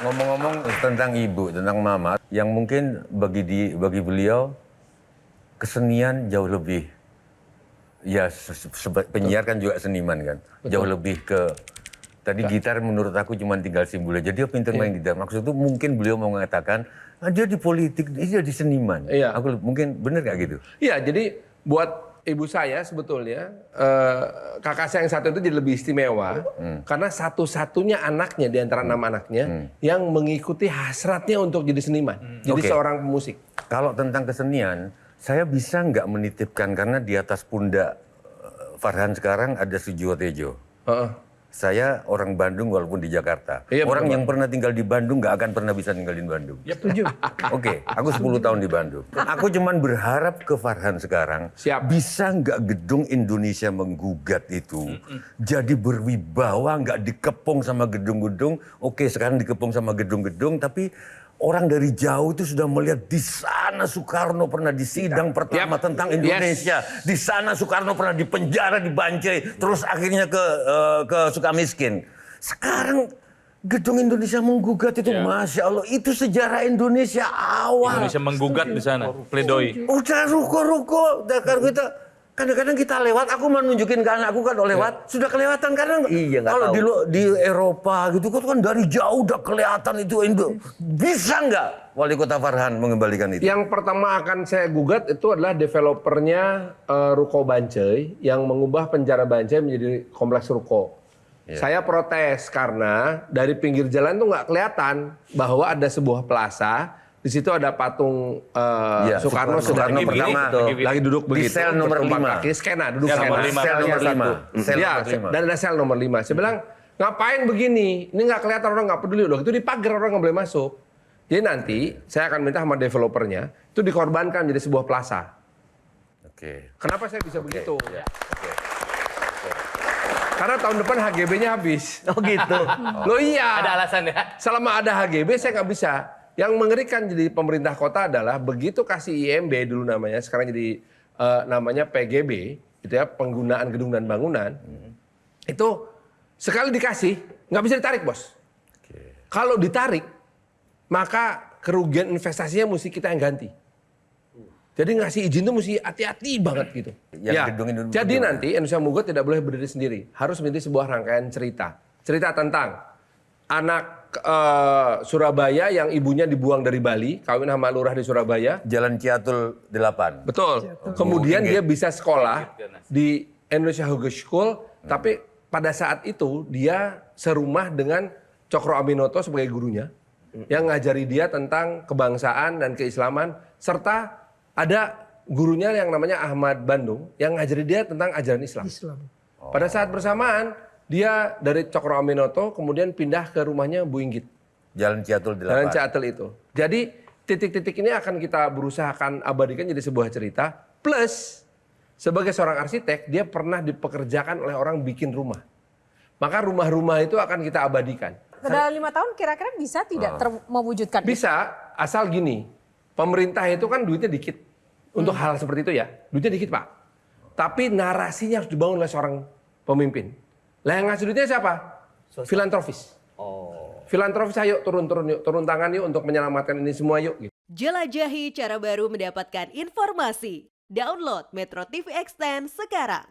Ngomong-ngomong tentang ibu, tentang mama, yang mungkin bagi beliau kesenian jauh lebih, ya penyiar kan juga seniman kan, jauh lebih ke tadi gitar menurut aku cuma tinggal simbol aja. Dia pintar main gitar. Maksud itu mungkin beliau mau mengatakan dia di politik, dia jadi seniman. Iya. Aku mungkin benar nggak gitu? Iya, jadi buat ibu saya sebetulnya kakak saya yang satu itu jadi lebih istimewa karena satu-satunya anaknya di antara 6 anaknya yang mengikuti hasratnya untuk jadi seniman, jadi seorang pemusik. Kalau tentang kesenian, saya bisa nggak menitipkan karena di atas pundak Farhan sekarang ada Sujiwo Tejo. Saya orang Bandung walaupun di Jakarta. Iya, orang betul, yang pernah tinggal di Bandung nggak akan pernah bisa tinggalin Bandung. Ya, setuju. Oke, aku 10 tahun di Bandung. Aku cuman berharap ke Farhan sekarang, bisa nggak gedung Indonesia menggugat itu jadi berwibawa, nggak dikepung sama gedung-gedung. Oke, sekarang dikepung sama gedung-gedung, tapi orang dari jauh itu sudah melihat di sana Soekarno pernah di sidang pertama tentang Indonesia. Di sana Soekarno pernah dipenjara, dibanjai, terus akhirnya ke Sukamiskin. Sekarang gedung Indonesia menggugat itu, Masya Allah, itu sejarah Indonesia awal. Indonesia menggugat di sana, pledoi. Udah ruko-ruko, kita kadang-kadang kita lewat, aku mau nunjukin ke anakku kan lewat, sudah kelewatan karena kalau di Eropa gitu kan dari jauh udah kelihatan itu Bisa nggak Wali Kota Farhan mengembalikan itu? Yang pertama akan saya gugat itu adalah developernya Ruko Bancai yang mengubah penjara Bancai menjadi kompleks ruko. Saya protes karena dari pinggir jalan tuh nggak kelihatan bahwa ada sebuah plaza. Di situ ada patung Soekarno pertama lagi duduk begitu. Di sel nomor 5. Skena, duduk Ya, skena. nomor 5. Sel nomor 5. Dan ada sel nomor 5. Saya bilang, ngapain begini? Ini nggak kelihatan, orang nggak peduli. Udah itu dipagar, orang nggak boleh masuk. Jadi nanti saya akan minta sama developernya, itu dikorbankan jadi sebuah plaza. Kenapa saya bisa begitu? Karena tahun depan HGB-nya habis. Oh gitu. Loh iya. Ada alasan ya? Selama ada HGB saya nggak bisa. Yang mengerikan jadi pemerintah kota adalah begitu kasih IMB dulu namanya, sekarang jadi namanya PGB, gitu ya, penggunaan gedung dan bangunan, itu sekali dikasih nggak bisa ditarik, bos. Kalau ditarik, maka kerugian investasinya mesti kita yang ganti. Jadi ngasih izin tuh mesti hati-hati banget gitu. Jadi nanti Indonesia Menggugat tidak boleh berdiri sendiri, harus menjadi sebuah rangkaian cerita. Cerita tentang anak Surabaya yang ibunya dibuang dari Bali, kawin sama lurah di Surabaya. Jalan Ciatul 8. Betul. Kemudian dia bisa sekolah di Indonesia Hoge School, tapi pada saat itu dia serumah dengan Cokro Aminoto sebagai gurunya, yang ngajari dia tentang kebangsaan dan keislaman, serta ada gurunya yang namanya Ahmad Bandung, yang ngajari dia tentang ajaran Islam. Pada saat bersamaan, dia dari Cokro Aminoto kemudian pindah ke rumahnya Bu Inggit. Jalan Ciatul 8. Jalan Ciatul itu. Jadi titik-titik ini akan kita berusahakan abadikan jadi sebuah cerita. Plus sebagai seorang arsitek dia pernah dipekerjakan oleh orang bikin rumah. Maka rumah-rumah itu akan kita abadikan. Dalam 5 tahun kira-kira bisa tidak mewujudkan? Bisa, asal gini. Pemerintah itu kan duitnya dikit. Untuk hal seperti itu ya. Duitnya dikit, Pak. Tapi narasinya harus dibangun oleh seorang pemimpin. Lah yang ngasih duitnya siapa? Filantropis. Filantropis, ayo turun yuk, turun tangan yuk untuk menyelamatkan ini semua yuk. Gitu. Jelajahi cara baru mendapatkan informasi. Download Metro TV Extend sekarang.